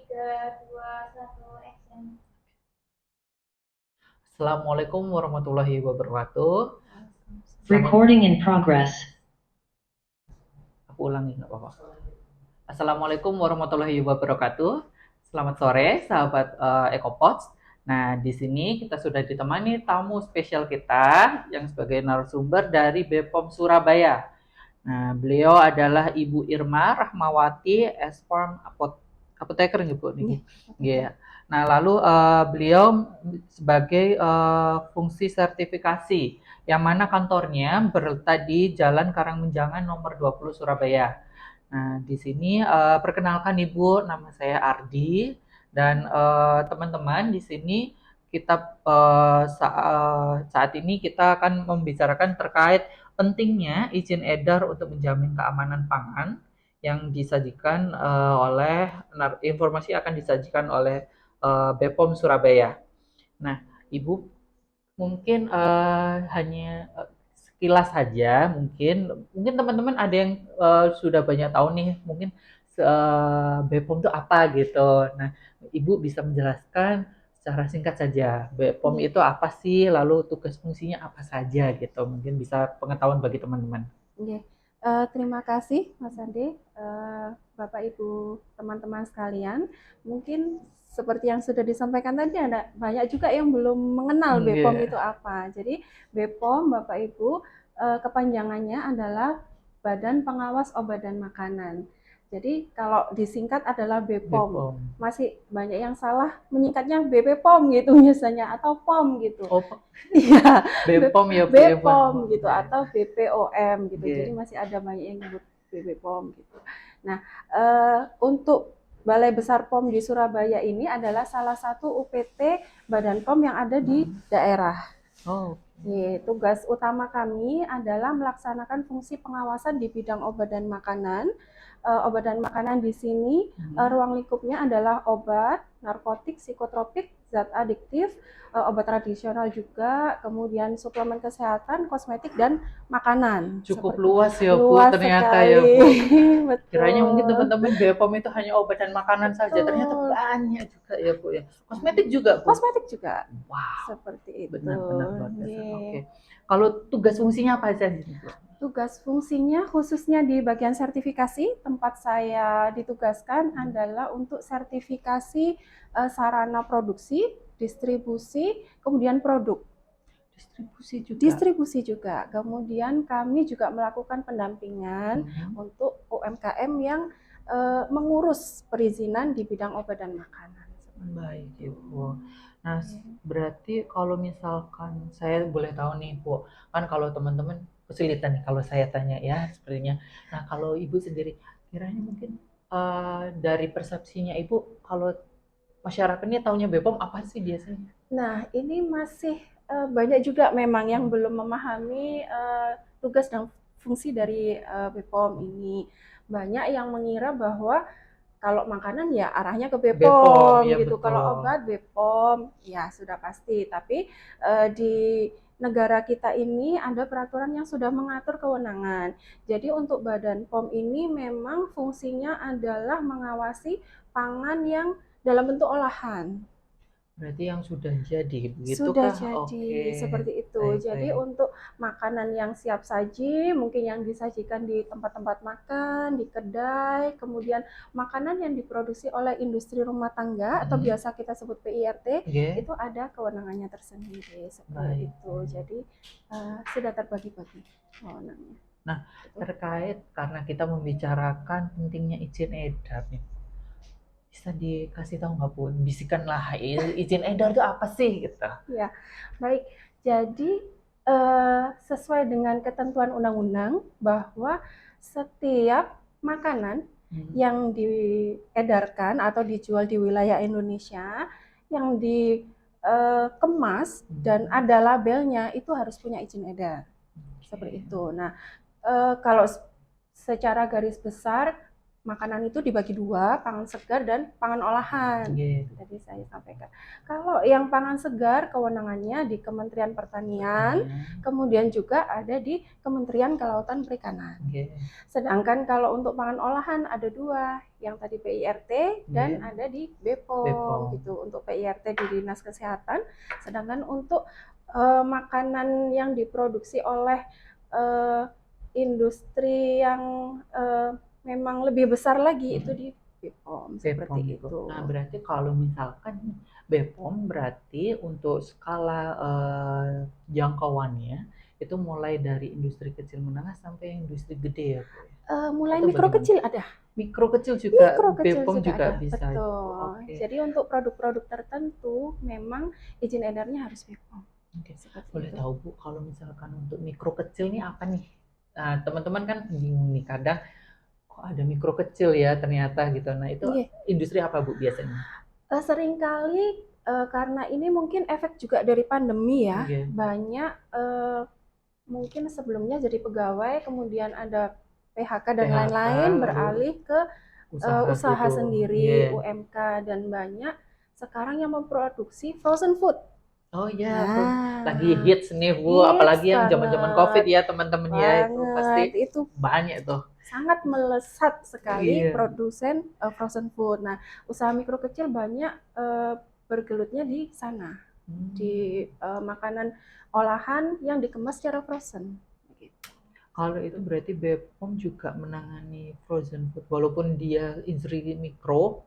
3, 2, 1, action. Assalamualaikum warahmatullahi wabarakatuh. Selamat, Recording in progress. aku ulangi nggak apa-apa. Assalamualaikum warahmatullahi wabarakatuh. Selamat sore, sahabat EcoPods. Nah, di sini kita sudah ditemani tamu spesial kita yang sebagai narasumber dari BPOM Surabaya. Nah, beliau adalah Ibu Irma Rahmawati, S-Farm Apoteker nih Bu nih. Iya. Nah, lalu beliau sebagai fungsi sertifikasi yang mana kantornya berletak di Jalan Karangmenjangan nomor 20 Surabaya. Nah, di sini perkenalkan Ibu, nama saya Ardi dan teman-teman di sini kita saat ini kita akan membicarakan terkait pentingnya izin edar untuk menjamin keamanan pangan yang disajikan oleh informasi akan disajikan oleh BPOM Surabaya. Nah, Ibu mungkin hanya sekilas saja, mungkin teman-teman ada yang sudah banyak tahu nih, mungkin BPOM itu apa gitu. Nah, Ibu bisa menjelaskan secara singkat saja, BPOM Iya, itu apa sih, lalu tugas fungsinya apa saja gitu, mungkin bisa pengetahuan bagi teman-teman. iya. Terima kasih Mas Ade, Bapak Ibu, teman-teman sekalian. Mungkin seperti yang sudah disampaikan tadi ada banyak juga yang belum mengenal BPOM itu Iya. apa. Jadi BPOM Bapak Ibu kepanjangannya adalah Badan Pengawas Obat dan Makanan. Jadi kalau disingkat adalah BPOM. BPOM. Masih banyak yang salah menyingkatnya BPOM gitu biasanya atau POM gitu. Oh, Iya, BPOM ya Bu ya Bu. BPOM gitu Oke. atau BPOM gitu. Jadi Oke. masih ada banyak yang nyebut BPOM gitu. Nah, untuk Balai Besar POM di Surabaya ini adalah salah satu UPT Badan POM yang ada di daerah. Oh, Tugas utama kami adalah melaksanakan fungsi pengawasan di bidang obat dan makanan. Obat dan makanan di sini ruang lingkupnya adalah obat, narkotik, psikotropik, zat adiktif, obat tradisional juga, kemudian suplemen kesehatan, kosmetik dan makanan. cukup Seperti luas ya Bu, luas ternyata ya sekali, Bu. Kiranya mungkin betul, teman-teman BPOM itu hanya obat dan makanan saja, ternyata betul. banyak juga ya Bu ya. Kosmetik juga Bu. Kosmetik juga Wow, seperti itu. benar-benar luar biasa. Nih. Oke. Kalau tugas fungsinya apa aja nih Bu? Tugas fungsinya khususnya di bagian sertifikasi, tempat saya ditugaskan adalah untuk sertifikasi sarana produksi, distribusi, kemudian produk. Distribusi juga. Distribusi juga. Kemudian kami juga melakukan pendampingan untuk UMKM yang mengurus perizinan di bidang obat dan makanan. Baik Ibu. Nah, berarti kalau misalkan saya boleh tahu nih Bu, kan kalau teman-teman kesulitan nih kalau saya tanya ya sepertinya. Nah, kalau Ibu sendiri, kiranya mungkin dari persepsinya Ibu, kalau masyarakatnya taunya BPOM apa sih biasanya? Nah, ini masih banyak juga memang yang belum memahami tugas dan fungsi dari BPOM ini. Banyak yang mengira bahwa kalau makanan ya arahnya ke BPOM, BPOM iya gitu, kalau betul. obat BPOM ya sudah pasti. Tapi di negara kita ini ada peraturan yang sudah mengatur kewenangan. Jadi untuk Badan POM ini memang fungsinya adalah mengawasi pangan yang dalam bentuk olahan. Berarti yang sudah jadi, Sudah begitukah? jadi Oke, seperti itu. Jadi baik-baik. untuk makanan yang siap saji, mungkin yang disajikan di tempat-tempat makan, di kedai, kemudian makanan yang diproduksi oleh industri rumah tangga atau biasa kita sebut PIRT, Oke, itu ada kewenangannya tersendiri seperti baik. itu. Jadi sudah terbagi-bagi kewenangannya. Nah, Gitu. terkait karena kita membicarakan pentingnya izin edar nih, bisa dikasih tahu nggak Bu? Bisikan lah, izin edar itu apa sih gitu? Ya, baik. Jadi sesuai dengan ketentuan undang-undang bahwa setiap makanan yang diedarkan atau dijual di wilayah Indonesia yang dikemas dan ada labelnya itu harus punya izin edar. Seperti Oke. itu. Nah, kalau secara garis besar makanan itu dibagi dua, pangan segar dan pangan olahan. Tadi saya sampaikan. Kalau yang pangan segar kewenangannya di Kementerian Pertanian, kemudian juga ada di Kementerian Kelautan Perikanan. Sedangkan kalau untuk pangan olahan ada dua, yang tadi PIRT dan ada di BPOM gitu. Untuk PIRT di Dinas Kesehatan, sedangkan untuk makanan yang diproduksi oleh industri yang memang lebih besar lagi itu di BPOM seperti itu. Nah, berarti kalau misalkan BPOM berarti untuk skala jangkauannya itu mulai dari industri kecil menengah sampai industri gede ya, Bu? Mulai Atau mikro bagaimana? kecil ada. Mikro kecil juga Mikro kecil BPOM juga ada. bisa. Betul. Jadi untuk produk-produk tertentu memang izin edarnya harus BPOM. Boleh tahu Bu, kalau misalkan untuk mikro kecil nih apa nih? Nah, teman-teman kan bingung nih kadang kok ada mikro kecil ya ternyata gitu. Nah, itu industri apa Bu biasanya? Seringkali karena ini mungkin efek juga dari pandemi ya, banyak mungkin sebelumnya jadi pegawai, kemudian ada PHK dan lain-lain, beralih ke usaha gitu. sendiri, UMK, dan banyak sekarang yang memproduksi frozen food. Oh iya, lagi hits nih Bu, apalagi yang zaman-zaman COVID ya teman-teman ya, itu pasti itu banyak tuh. Sangat melesat sekali produsen frozen food. Nah, usaha mikro kecil banyak bergelutnya di sana, di makanan olahan yang dikemas secara frozen. Kalau itu berarti BPOM juga menangani frozen food, walaupun dia industri mikro,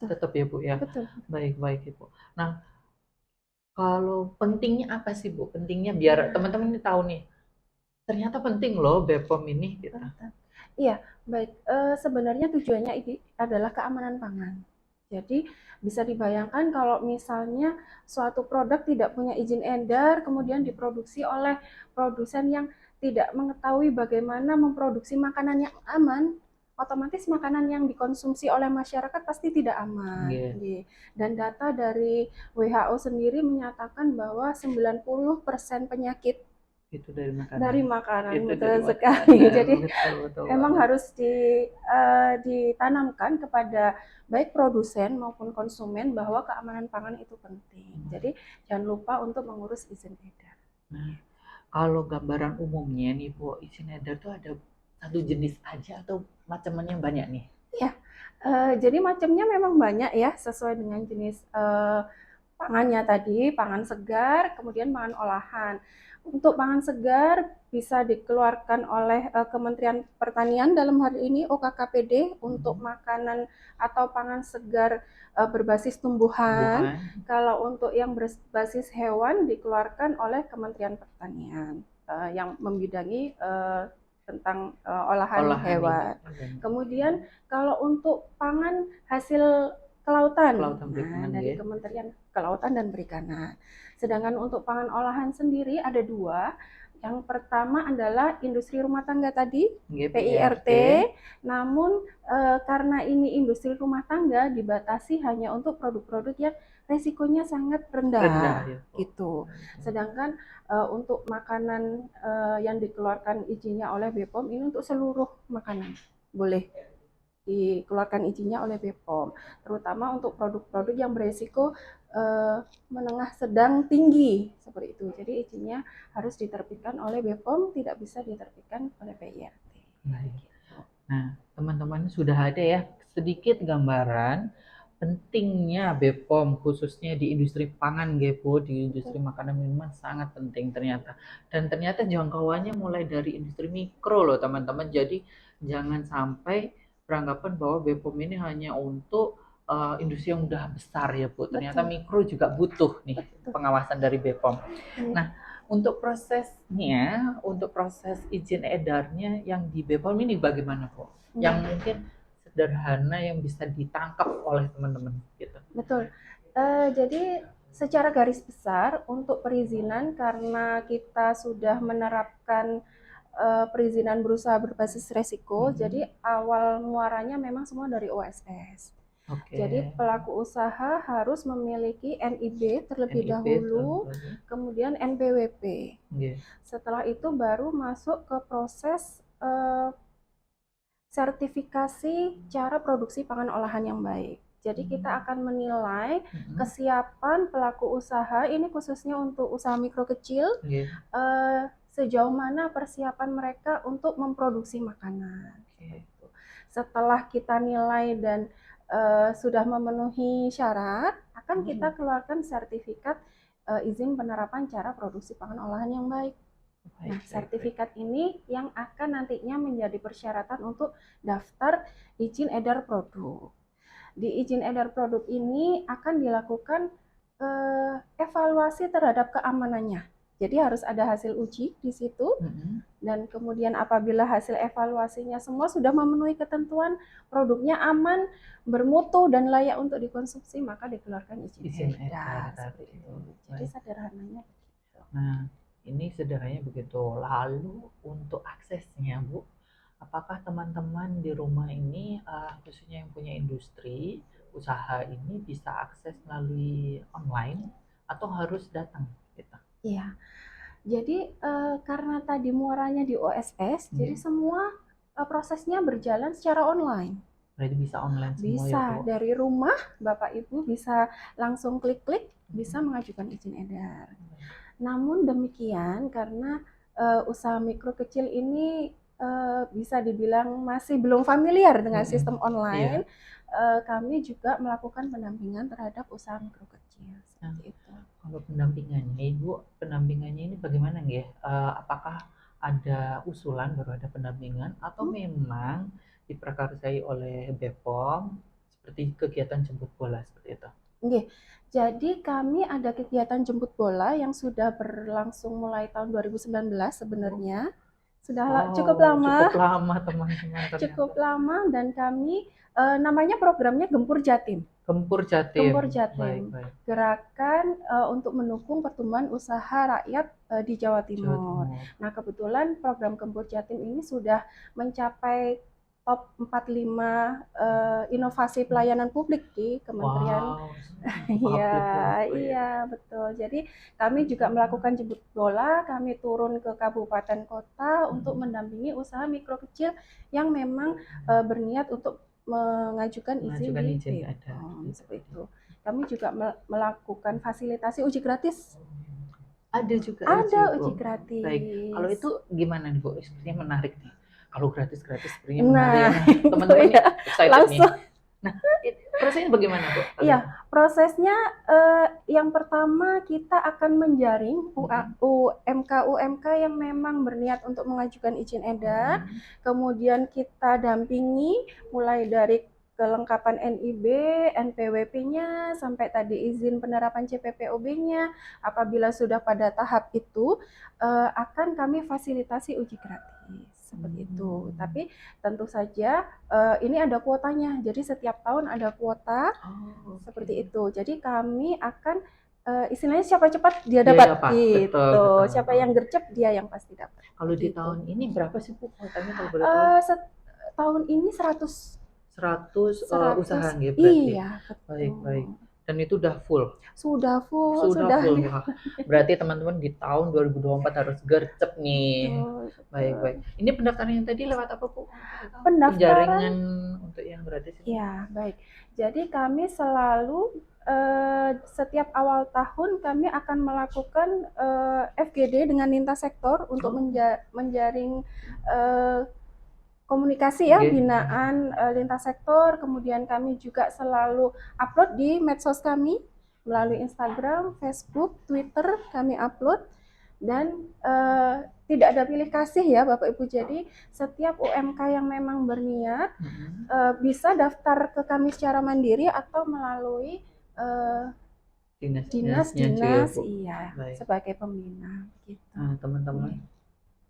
tetap ya Bu ya. Betul. Baik Ibu. Nah, kalau pentingnya apa sih Bu? Pentingnya biar teman-teman ini tahu nih, ternyata penting loh BPOM ini gitu. Iya, baik. Sebenarnya tujuannya ini adalah keamanan pangan. Jadi bisa dibayangkan kalau misalnya suatu produk tidak punya izin edar, kemudian diproduksi oleh produsen yang tidak mengetahui bagaimana memproduksi makanan yang aman, otomatis makanan yang dikonsumsi oleh masyarakat pasti tidak aman. Dan data dari WHO sendiri menyatakan bahwa 90% penyakit itu dari makanan. Dari makanan, betul sekali. Jadi betul, memang harus ditanamkan kepada baik produsen maupun konsumen bahwa keamanan pangan itu penting. Jadi jangan lupa untuk mengurus izin edar. Nah, kalau gambaran umumnya nih Bu, izin edar tuh ada satu jenis aja atau macamnya banyak nih? Iya, jadi macamnya memang banyak ya, sesuai dengan jenis pangannya tadi, pangan segar, kemudian pangan olahan. Untuk pangan segar bisa dikeluarkan oleh Kementerian Pertanian dalam hal ini OKKPD untuk makanan atau pangan segar berbasis tumbuhan. Kalau untuk yang berbasis hewan dikeluarkan oleh Kementerian Pertanian yang membidangi tentang olahan hewan. Kemudian kalau untuk pangan hasil kelautan, dari Kementerian Kelautan dan Perikanan. Sedangkan untuk pangan olahan sendiri ada dua. Yang pertama adalah industri rumah tangga tadi, PIRT. Namun karena ini industri rumah tangga dibatasi hanya untuk produk-produk yang resikonya sangat rendah gitu. Sedangkan untuk makanan yang dikeluarkan izinnya oleh BPOM ini untuk seluruh makanan boleh dikeluarkan izinnya oleh BPOM, terutama untuk produk-produk yang beresiko menengah sedang tinggi seperti itu. Jadi izinnya harus diterbitkan oleh BPOM, tidak bisa diterbitkan oleh PIRT. Nah, teman-teman sudah ada ya sedikit gambaran pentingnya BPOM khususnya di industri pangan Gepo, di industri makanan minuman sangat penting ternyata. Dan ternyata jangkauannya mulai dari industri mikro loh teman-teman. Jadi jangan sampai beranggapan bahwa BPOM ini hanya untuk industri yang udah besar ya Bu. Ternyata mikro juga butuh nih pengawasan dari BPOM. Nah, untuk prosesnya, untuk proses izin edarnya yang di BPOM ini bagaimana Bu? Yang mungkin sederhana yang bisa ditangkap oleh teman-teman gitu. Betul. Jadi secara garis besar untuk perizinan karena kita sudah menerapkan perizinan berusaha berbasis resiko, jadi awal muaranya memang semua dari OSS. Jadi pelaku usaha harus memiliki NIB terlebih dahulu, kemudian NPWP. Setelah itu baru masuk ke proses sertifikasi cara produksi pangan olahan yang baik. Jadi kita akan menilai kesiapan pelaku usaha, ini khususnya untuk usaha mikro kecil, sejauh mana persiapan mereka untuk memproduksi makanan. Setelah kita nilai dan sudah memenuhi syarat, akan kita keluarkan sertifikat izin penerapan cara produksi pangan olahan yang baik. Nah, sertifikat ini yang akan nantinya menjadi persyaratan untuk daftar izin edar produk. Di izin edar produk ini akan dilakukan evaluasi terhadap keamanannya. Jadi harus ada hasil uji di situ, dan kemudian apabila hasil evaluasinya semua sudah memenuhi ketentuan, produknya aman, bermutu dan layak untuk dikonsumsi, maka dikeluarkan izin edar. Seperti itu. Jadi sederhananya. Nah, ini sederhananya begitu. Lalu untuk aksesnya, Bu, apakah teman-teman di rumah ini, khususnya yang punya industri, usaha ini bisa akses melalui online atau harus datang? Gitu? Iya, jadi karena tadi muaranya di OSS, jadi semua prosesnya berjalan secara online. Berarti bisa online semua bisa, ya, Bu? dari rumah Bapak Ibu bisa langsung klik-klik, bisa mengajukan izin edar. Namun demikian, karena usaha mikro kecil ini bisa dibilang masih belum familiar dengan sistem online, kami juga melakukan pendampingan terhadap usaha mikro kecil. Seperti itu. Kalau pendampingannya, Ibu, pendampingannya ini bagaimana ya? Apakah ada usulan baru ada pendampingan atau memang diprakarsai oleh BPOM seperti kegiatan jemput bola seperti itu? Oke, jadi kami ada kegiatan jemput bola yang sudah berlangsung mulai tahun 2019 sebenarnya. Sudah cukup lama. Cukup lama, teman-teman. Cukup lama, dan kami namanya programnya Gempur Jatim. Gempur Jatim. Gempur Jatim. Baik. Gerakan untuk mendukung pertumbuhan usaha rakyat di Jawa Timur. Nah, kebetulan program Gempur Jatim ini sudah mencapai top 45 inovasi pelayanan publik di Kementerian. Iya, betul. Jadi kami juga melakukan jemput bola, kami turun ke kabupaten kota untuk mendampingi usaha mikro kecil yang memang berniat untuk mengajukan izin di BPOM. Seperti itu. Kami juga melakukan fasilitasi uji gratis. Ada juga uji gratis. Baik. Kalau itu gimana nih, Bu? Sepertinya menarik nih. Kalau gratis sepertinya menarik. Teman-teman excited langsung nih. Nah, prosesnya bagaimana, Bu? Iya, prosesnya yang pertama kita akan menjaring UMK yang memang berniat untuk mengajukan izin edar, kemudian kita dampingi mulai dari kelengkapan NIB, NPWP-nya, sampai tadi izin penerapan CPPOB-nya. Apabila sudah pada tahap itu, akan kami fasilitasi uji gratis. Seperti itu. Tapi tentu saja ini ada kuotanya. Jadi setiap tahun ada kuota. Seperti itu. Jadi kami akan istilahnya siapa cepat dia dapat. Gitu. Betul. Siapa yang gercep dia yang pasti dapat. Kalau di tahun ini berapa sih, Bu, kuotanya kalau boleh tahu? Tahun ini 100 usaha gitu berarti. Iya, betul. Baik. Dan itu udah full. Sudah full. Wah, berarti teman-teman di tahun 2024 harus gercep nih. Baik. Ini pendaftaran yang tadi lewat apa, Bu? Penjaringan untuk yang gratis ini. Iya, baik. Jadi kami selalu setiap awal tahun kami akan melakukan FGD dengan lintas sektor untuk menjaring komunikasi ya, binaan lintas sektor. Kemudian kami juga selalu upload di medsos kami melalui Instagram, Facebook, Twitter, kami upload. Dan tidak ada pilih kasih ya Bapak Ibu. Jadi setiap UMK yang memang berniat bisa daftar ke kami secara mandiri atau melalui dinas iya, sebagai pembina gitu. Nah, teman-teman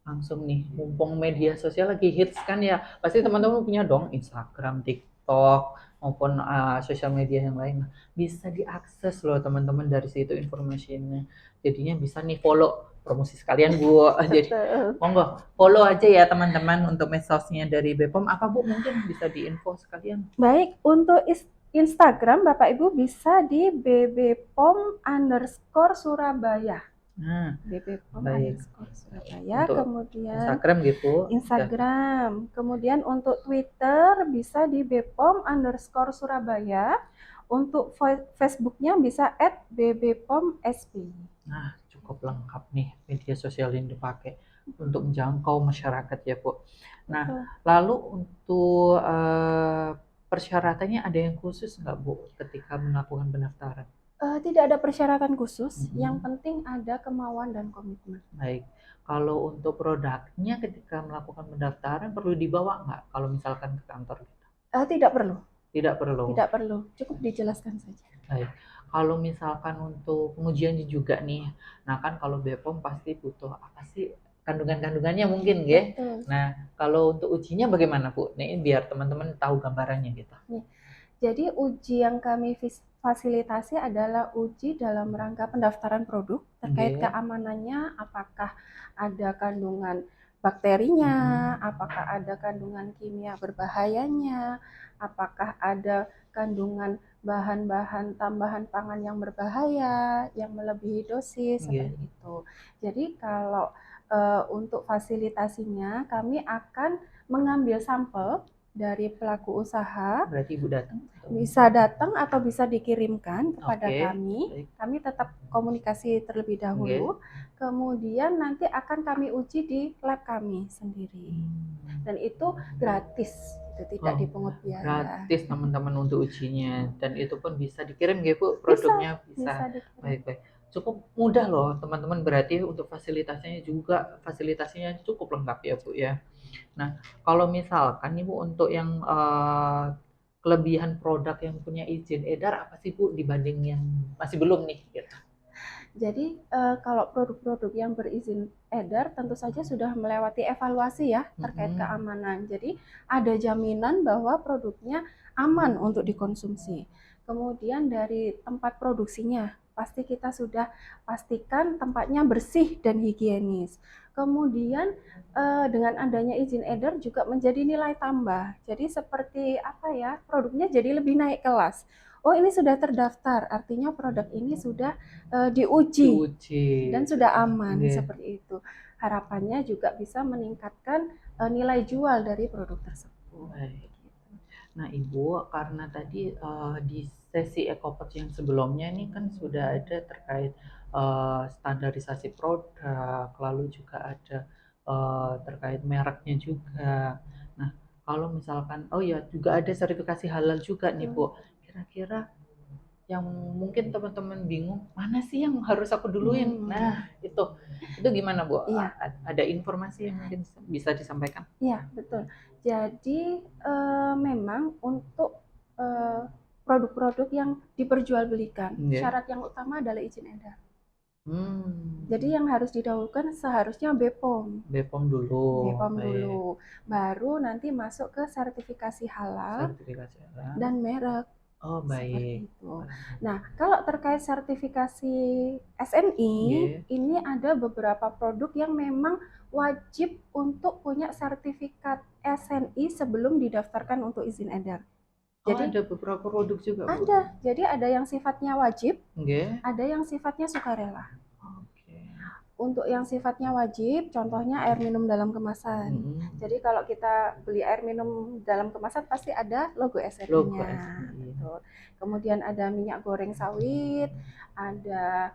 langsung nih, mumpung media sosial lagi hits kan ya, pasti teman-teman punya dong Instagram, TikTok maupun sosial media yang lain. Bisa diakses loh teman-teman dari situ informasinya. Jadinya bisa nih follow, promosi sekalian, Bu. Jadi monggo follow aja ya teman-teman untuk medsosnya dari BPOM. Apa, Bu, mungkin bisa diinfo sekalian? Baik, untuk Instagram Bapak Ibu bisa di bbpom_surabaya. Nah, BPOM baik. underscore Surabaya, Untuk kemudian Instagram gitu. Instagram, kemudian untuk Twitter bisa di BPOM underscore Surabaya, untuk Facebooknya bisa @bbpomsb. Nah, cukup lengkap nih media sosial yang dipakai untuk menjangkau masyarakat ya, Bu. Nah, Betul. lalu untuk persyaratannya ada yang khusus nggak, Bu, ketika melakukan pendaftaran? Tidak ada persyaratan khusus, yang Mhm. penting ada kemauan dan komitmen. Baik. Kalau untuk produknya ketika melakukan pendaftaran perlu dibawa nggak kalau misalkan ke kantor kita? Tidak perlu, Tidak perlu. tidak perlu, cukup dijelaskan saja. Baik. Kalau misalkan untuk pengujiannya juga nih, nah kan kalau BPOM pasti butuh apa sih kandungan-kandungannya mungkin ya. Betul. Nah, kalau untuk ujinya bagaimana, Bu? Nih biar teman-teman tahu gambarannya gitu. Jadi uji yang kami fasilitasi adalah uji dalam rangka pendaftaran produk terkait Nggih. keamanannya, apakah ada kandungan bakterinya, apakah ada kandungan kimia berbahayanya, apakah ada kandungan bahan-bahan tambahan pangan yang berbahaya, yang melebihi dosis, Nggih. seperti itu. Jadi kalau untuk fasilitasinya kami akan mengambil sampel dari pelaku usaha, Berarti Ibu datang? bisa datang atau bisa dikirimkan kepada Oke. kami. Baik. Kami tetap komunikasi terlebih Nggih. dahulu, kemudian nanti akan kami uji di lab kami sendiri. Dan itu gratis, itu tidak Oh, dipungut biaya. gratis teman-teman untuk ujinya dan itu pun bisa dikirim nggih, Bu, Bisa, produknya bisa bisa. dikirim. Baik, baik. Cukup mudah loh teman-teman, berarti untuk fasilitasinya cukup lengkap ya, Bu, ya. Nah, kalau misalkan nih, Bu, untuk yang kelebihan produk yang punya izin edar apa sih, Bu, dibanding yang masih belum nih gitu? Jadi kalau produk-produk yang berizin edar tentu saja sudah melewati evaluasi ya terkait Mhm. keamanan. Jadi ada jaminan bahwa produknya aman untuk dikonsumsi. Kemudian dari tempat produksinya pasti kita sudah pastikan tempatnya bersih dan higienis. Kemudian dengan adanya izin edar juga menjadi nilai tambah. Jadi seperti apa ya, produknya jadi lebih naik kelas. Oh, ini sudah terdaftar, artinya produk ini sudah diuji dan sudah aman, Nggih. seperti itu. Harapannya juga bisa meningkatkan nilai jual dari produk tersebut. Baik. Nah, Ibu, karena tadi di sesi EcoPods yang sebelumnya ini kan sudah ada terkait standarisasi produk, lalu juga ada terkait mereknya juga. Nah, kalau misalkan, oh ya, juga ada sertifikasi halal juga nih, Bu. Kira-kira yang mungkin teman-teman bingung, mana sih yang harus aku duluin? Nah, itu gimana, Bu? Iya. Ada informasi yang mungkin bisa disampaikan? Iya, betul. Jadi memang untuk produk-produk yang diperjualbelikan, Nggih. syarat yang utama adalah izin edar. Hmm. Jadi yang harus didahulukan seharusnya BPOM. BPOM dulu. BPOM Baik. dulu, baru nanti masuk ke sertifikasi halal Sertifikasi halal. dan merek. Oh, Seperti baik. itu. Nah, kalau terkait sertifikasi SNI, Nggih. ini ada beberapa produk yang memang wajib untuk punya sertifikat SNI sebelum didaftarkan untuk izin edar. Oh, Jadi ada beberapa produk juga, Bu? ada. Jadi ada yang sifatnya wajib, Nggih. ada yang sifatnya sukarela. Oke. Untuk yang sifatnya wajib, contohnya air minum dalam kemasan. Jadi kalau kita beli air minum dalam kemasan pasti ada logo Logo SNI-nya. SNI. Betul. Kemudian ada minyak goreng sawit, ada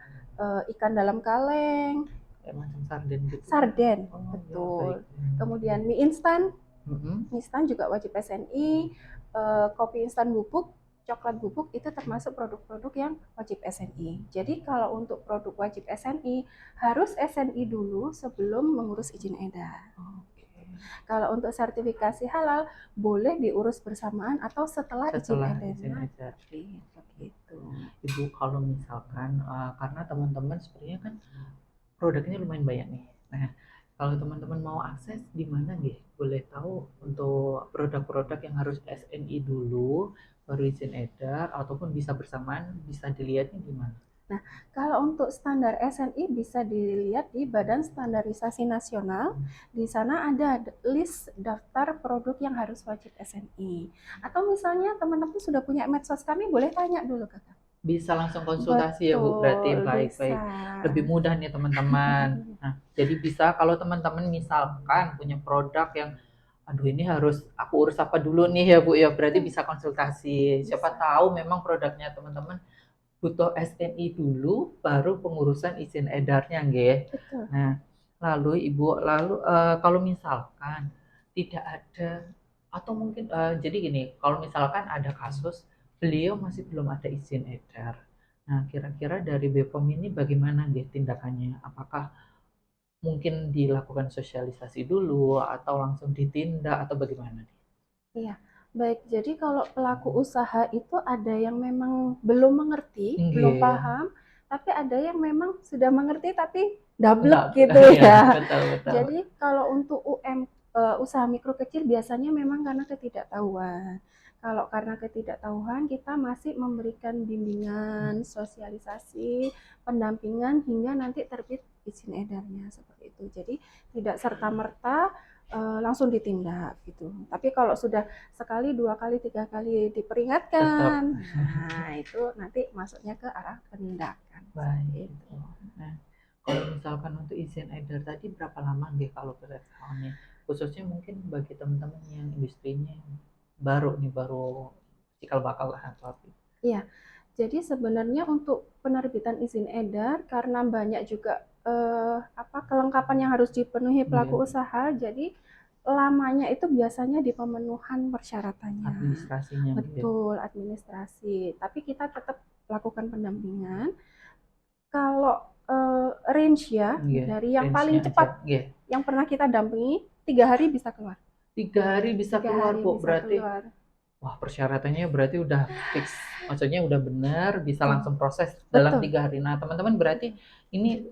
ikan dalam kaleng, Kayak macam sarden gitu. sarden, Oh, betul. baik. Kemudian mie instan, Mhm. mie instan juga wajib SNI, kopi instan bubuk, coklat bubuk itu termasuk produk-produk yang wajib SNI. Jadi kalau untuk produk wajib SNI harus SNI dulu sebelum mengurus izin edar. Oke. Kalau untuk sertifikasi halal boleh diurus bersamaan atau setelah izin Setelah edarnya. izin edar. Gitu. Ibu, kalau misalkan karena teman-teman sebenarnya kan produknya lumayan banyak nih. Nah, kalau teman-teman mau akses di mana nggih? Boleh tahu untuk produk-produk yang harus SNI dulu, baru izin edar, ataupun bisa bersamaan, bisa dilihatnya di mana? Nah, kalau untuk standar SNI bisa dilihat di Badan Standarisasi Nasional. Di sana ada list daftar produk yang harus wajib SNI. Atau misalnya teman-teman sudah punya medsos kami, boleh tanya dulu ke kami. Bisa langsung konsultasi ya Bu, berarti Betul, bisa. baik-baik. Lebih mudah nih teman-teman. Nah, jadi bisa kalau teman-teman misalkan punya produk yang aduh ini harus aku urus apa dulu nih ya Bu ya, berarti bisa konsultasi. Siapa Bisa. tahu memang produknya teman-teman butuh SNI dulu baru pengurusan izin edarnya nggih. Betul. Nah, lalu Ibu, lalu kalau misalkan tidak ada atau mungkin jadi gini, kalau misalkan ada kasus beliau masih belum ada izin edar. Nah, kira-kira dari BPOM ini bagaimana nggih tindakannya? Apakah mungkin dilakukan sosialisasi dulu atau langsung ditindak atau bagaimana nih? Iya, baik. Jadi kalau pelaku usaha itu ada yang memang belum mengerti, belum Nggih. paham, tapi ada yang memang sudah mengerti tapi Enggak, dablek gitu iya, ya. betul betul. Jadi kalau untuk usaha mikro kecil biasanya memang karena ketidaktahuan. Kalau karena ketidaktahuan kita masih memberikan bimbingan, sosialisasi, pendampingan hingga nanti terbit izin edarnya seperti itu. Jadi tidak serta-merta langsung ditindak gitu. Tapi kalau sudah sekali, dua kali, tiga kali Tetap diperingatkan, nah itu nanti masuknya ke arah penindakan. baik Seperti itu. gitu. Nah, kalau misalkan untuk izin edar tadi berapa lama nggih kalau boleh tahu nih? Khususnya mungkin bagi teman-teman yang industrinya baru nih, baru cikal bakal lah atau apa. Iya, jadi sebenarnya untuk penerbitan izin edar karena banyak juga kelengkapan yang harus dipenuhi pelaku Nggih, usaha, jadi lamanya itu biasanya di pemenuhan persyaratannya. administrasinya nggih. Betul, administrasi. Tapi kita tetap lakukan pendampingan. Kalau range ya, Nggih, dari yang paling range-nya aja. cepat Nggih. yang pernah kita dampingi 3 hari bisa keluar. 3 hari bisa tiga keluar, hari Bu. bisa Berarti keluar. wah, persyaratannya berarti udah fix. Maksudnya udah benar, bisa Betul, langsung proses dalam betul, 3 hari. Nah, teman-teman berarti betul. ini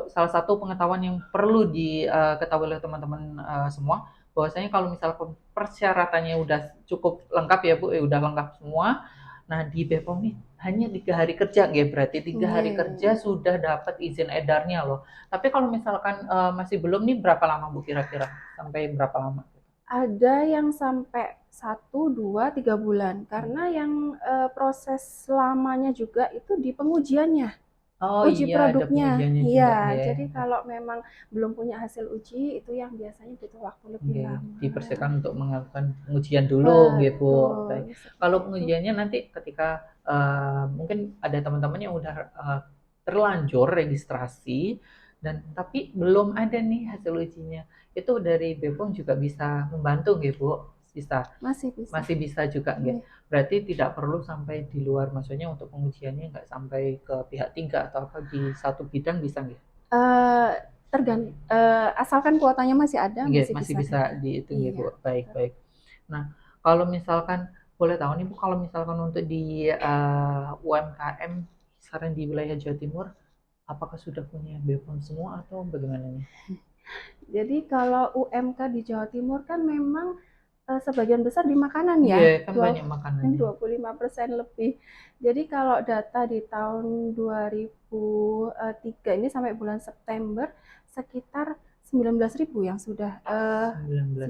salah satu pengetahuan yang perlu diketahui oleh teman-teman semua, bahwasanya kalau misalkan persyaratannya udah cukup lengkap ya Bu, udah lengkap semua. Nah, di BPOM nih hanya 3 hari kerja, ya berarti 3 hari kerja Yeah. sudah dapat izin edarnya loh. Tapi kalau misalkan masih belum nih berapa lama Bu kira-kira? Sampai berapa lama? Ada yang sampai 1, 2, 3 bulan karena yang proses lamanya juga itu di pengujiannya, Oh uji iya, ada produknya. pengujiannya juga Iya, ya. jadi kalau memang belum punya hasil uji itu yang biasanya butuh waktu lebih Oke, lama. dipersilakan untuk melakukan pengujian dulu gitu. Baik. Betul, Kalau seperti itu. pengujiannya nanti ketika mungkin ada teman-teman yang udah terlanjur registrasi dan tapi belum ada nih hasil ujinya. Itu dari BPOM juga bisa membantu gitu, Bu. Bisa. Masih bisa. Masih bisa juga nggak? Iya. Berarti tidak perlu sampai di luar, maksudnya untuk pengujiannya nggak sampai ke pihak tiga atau apa di satu bidang bisa nggak? Eh, asalkan kuotanya masih ada, Iya, masih masih bisa bisa datang. dihitung ya, Bu. Iya, Baik, betul. baik. Nah, kalau misalkan boleh tahu nih, Bu, kalau misalkan untuk di UMKM sekarang di wilayah Jawa Timur, apakah sudah punya BPOM semua atau bagaimana nih? Jadi kalau UMK di Jawa Timur kan memang sebagian besar di makanan Iya, ya, kan banyak makanannya. 25% lebih. Jadi kalau data di tahun 2003 ini sampai bulan September sekitar 19.000 yang sudah 19.000.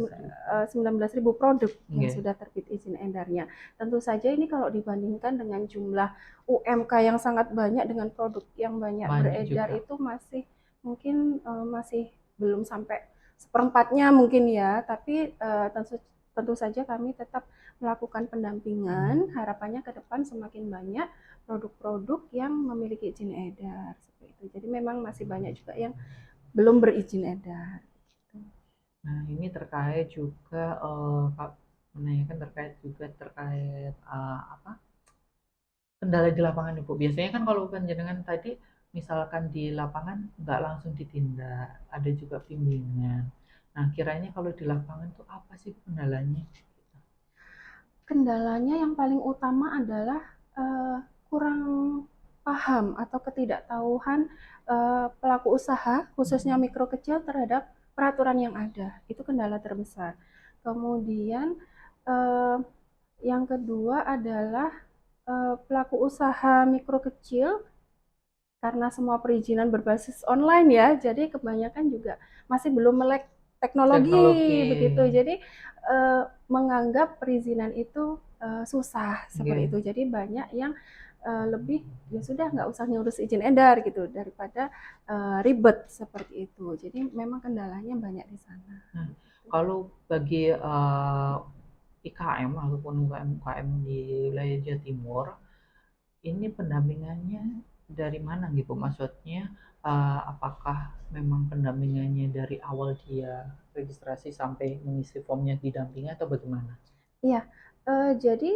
19.000 produk yang Iya, sudah terbit izin edarnya. Tentu saja ini kalau dibandingkan dengan jumlah UMK yang sangat banyak dengan produk yang banyak banyak beredar juga. itu masih mungkin masih belum sampai seperempatnya mungkin ya, tapi tentu tentu saja kami tetap melakukan pendampingan. Harapannya ke depan semakin banyak produk-produk yang memiliki izin edar seperti itu. Jadi memang masih banyak juga yang belum berizin edar. Nah, ini terkait juga Kak menanyakan terkait juga terkait apa? Kendala di lapangan Ibu. Biasanya kan kalau panjenengan tadi misalkan di lapangan nggak langsung ditindak, ada juga bimbingan. Nah, kiranya kalau di lapangan tuh apa sih kendalanya? Kendalanya yang paling utama adalah kurang paham atau ketidaktahuan pelaku usaha, khususnya mikro kecil terhadap peraturan yang ada. Itu kendala terbesar. Kemudian eh, yang kedua adalah pelaku usaha mikro kecil karena semua perizinan berbasis online ya, jadi kebanyakan juga masih belum melek teknologi Teknologi. begitu. Jadi menganggap perizinan itu susah seperti Oke. itu. Jadi banyak yang lebih ya sudah nggak usah ngurus izin edar gitu daripada ribet seperti itu. Jadi memang kendalanya banyak di sana. Nah, Gitu. kalau bagi IKM ataupun UKM-UKM di wilayah Jawa Timur, ini pendampingannya dari mana gitu? Maksudnya, apakah memang pendampingannya dari awal dia registrasi sampai mengisi formnya didampingi atau bagaimana? Iya, jadi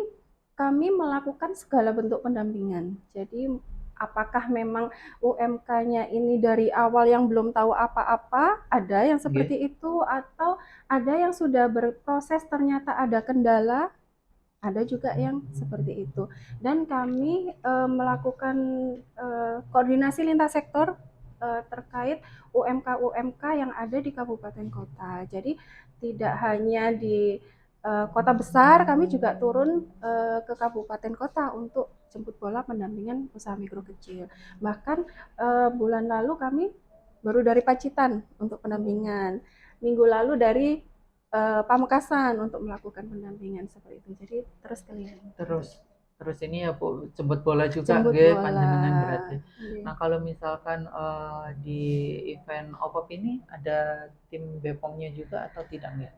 kami melakukan segala bentuk pendampingan. Jadi apakah memang UMK-nya ini dari awal yang belum tahu apa-apa, ada yang seperti Nggih. itu, atau ada yang sudah berproses ternyata ada kendala, ada juga yang seperti itu. Dan kami melakukan koordinasi lintas sektor terkait UMK-UMK yang ada di kabupaten kota. Jadi tidak hanya di kota besar, kami juga turun ke kabupaten kota untuk jemput bola pendampingan usaha mikro kecil. Bahkan bulan lalu kami baru dari Pacitan untuk pendampingan. Minggu lalu dari Pamekasan untuk melakukan pendampingan seperti itu. Jadi terus keliling. Terus terus ini ya Bu, jemput bola juga Jemput nggih bola. panjenengan berarti. Iya. Nah, kalau misalkan, di event OPOP ini ada tim BPOM-nya juga atau tidak nggih?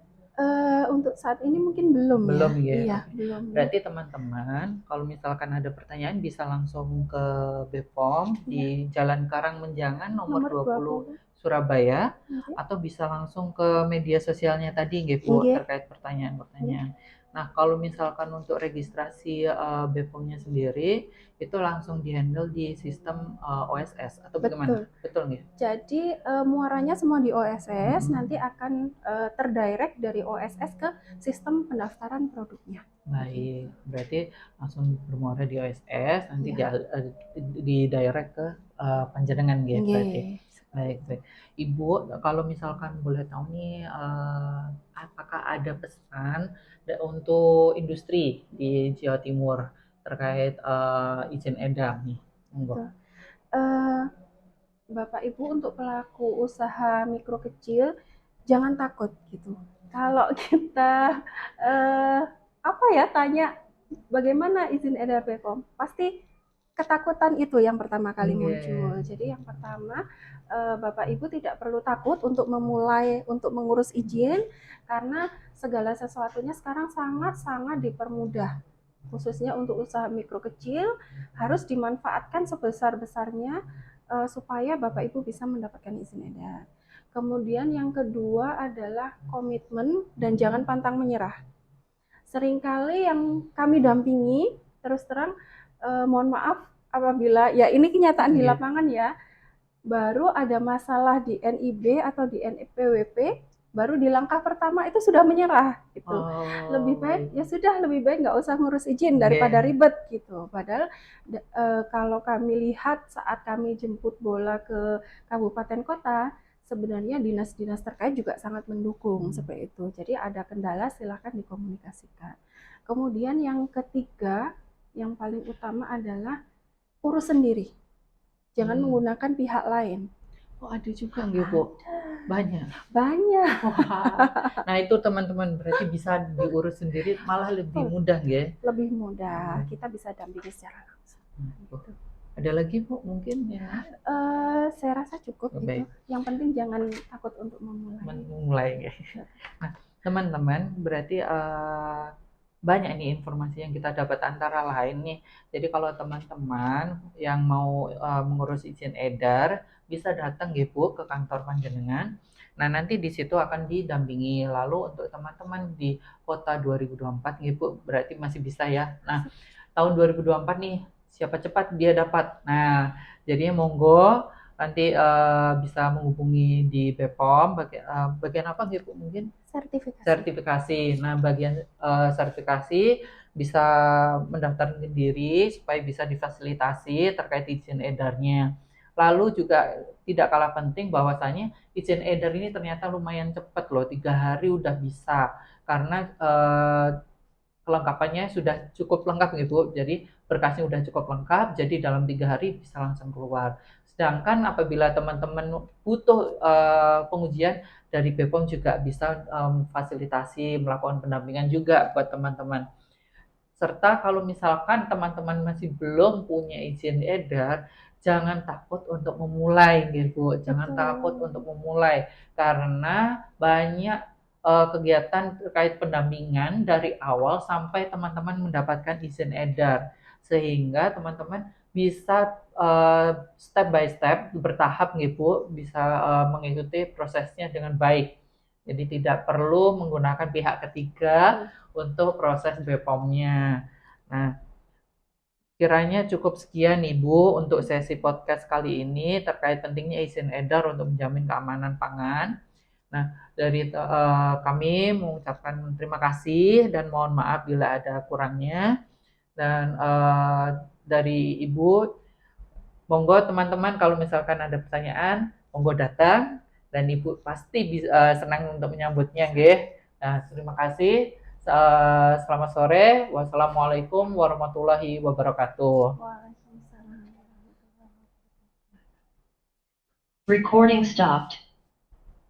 Untuk saat ini mungkin belum ya. Belum ya? Iya, Oke. belum ya. Berarti teman-teman kalau misalkan ada pertanyaan bisa langsung ke BPOM di Iya, Jalan Karangmenjangan nomor nomor 20 20. Surabaya Nggih. atau bisa langsung ke media sosialnya tadi nggih Bu Nggih. terkait Nggih. pertanyaan-pertanyaan. Nah, kalau misalkan untuk registrasi BPOM-nya sendiri itu langsung di-handle di sistem OSS atau bagaimana? Betul. Betul nggih? Jadi muaranya semua di OSS, Mm-mm. nanti akan terdirect dari OSS ke sistem pendaftaran produknya. Baik, berarti langsung bermuara di OSS, nanti Iya. di direct ke panjenengan gitu berarti. Nggih, seperti Baik, itu. baik. Ibu, kalau misalkan boleh tahu nih, apakah ada pesan untuk industri di Jawa Timur terkait izin edar nih? Monggo. Betul. Eh, Bapak Ibu untuk pelaku usaha mikro kecil jangan takut gitu. Kalau kita eh, apa ya tanya bagaimana izin edar BPOM, pasti ketakutan itu yang pertama kali Nggih. muncul. Jadi yang pertama Bapak Ibu tidak perlu takut untuk memulai untuk mengurus izin karena segala sesuatunya sekarang sangat-sangat dipermudah. Khususnya untuk usaha mikro kecil harus dimanfaatkan sebesar-besarnya supaya Bapak Ibu bisa mendapatkan izin edar. Kemudian yang kedua adalah komitmen dan jangan pantang menyerah. Seringkali yang kami dampingi, terus terang mohon maaf apabila ya ini kenyataan di Nggih. lapangan ya, baru ada masalah di NIB atau di NPWP, baru di langkah pertama itu sudah menyerah gitu. Lebih Oh, baik baik. ya sudah lebih baik nggak usah ngurus izin daripada Nggih. ribet gitu. Padahal kalau kami lihat saat kami jemput bola ke kabupaten kota, sebenarnya dinas-dinas terkait juga sangat mendukung seperti itu. Jadi ada kendala silahkan dikomunikasikan. Kemudian yang ketiga, yang paling utama adalah urus sendiri. Jangan Hmm. menggunakan pihak lain. Oh, ada juga nggih, Bu? Banyak. Banyak. Wah, nah itu teman-teman berarti bisa diurus sendiri malah lebih mudah ya. Lebih mudah. Kita bisa dampingi secara langsung. Oh, Gitu. ada lagi Bu mungkin ya? Saya rasa cukup gitu. Baik, Yang penting jangan takut untuk memulai. mulai ya. Nah, teman-teman berarti banyak nih informasi yang kita dapat antara lain nih. Jadi kalau teman-teman yang mau mengurus izin edar bisa datang ya Bu ke kantor panjenengan. Nah, nanti di situ akan didampingi. Lalu untuk teman-teman di kota 2024 nih Bu, berarti masih bisa ya. Nah, tahun 2024 nih, siapa cepat dia dapat. Nah, jadinya monggo nanti bisa menghubungi di BPOM bagian apa gitu mungkin Sertifikasi. sertifikasi. Nah, bagian sertifikasi bisa mendaftarkan diri supaya bisa difasilitasi terkait izin edarnya. Lalu juga tidak kalah penting bahwasanya izin edar ini ternyata lumayan cepat loh, 3 hari udah bisa karena kelengkapannya sudah cukup lengkap gitu. Jadi berkasnya udah cukup lengkap, jadi dalam 3 hari bisa langsung keluar. Sedangkan apabila teman-teman butuh pengujian dari BPOM juga bisa fasilitasi melakukan pendampingan juga buat teman-teman. Serta kalau misalkan teman-teman masih belum punya izin edar, jangan takut untuk memulai gitu. Jangan takut Betul. untuk memulai karena banyak kegiatan terkait pendampingan dari awal sampai teman-teman mendapatkan izin edar. Sehingga teman-teman bisa step by step bertahap gitu, bisa mengikuti prosesnya dengan baik. Jadi tidak perlu menggunakan pihak ketiga untuk proses BPOM-nya. Nah, kiranya cukup sekian Ibu untuk sesi podcast kali ini terkait pentingnya izin edar untuk menjamin keamanan pangan. Nah, dari kami mengucapkan terima kasih dan mohon maaf bila ada kurangnya. Dan dari Ibu, monggo teman-teman kalau misalkan ada pertanyaan, monggo datang dan Ibu pasti bisa, senang untuk menyambutnya, nggih. Nah, terima kasih. Selamat sore. Wassalamualaikum warahmatullahi wabarakatuh. Waalaikumsalam. Recording stopped.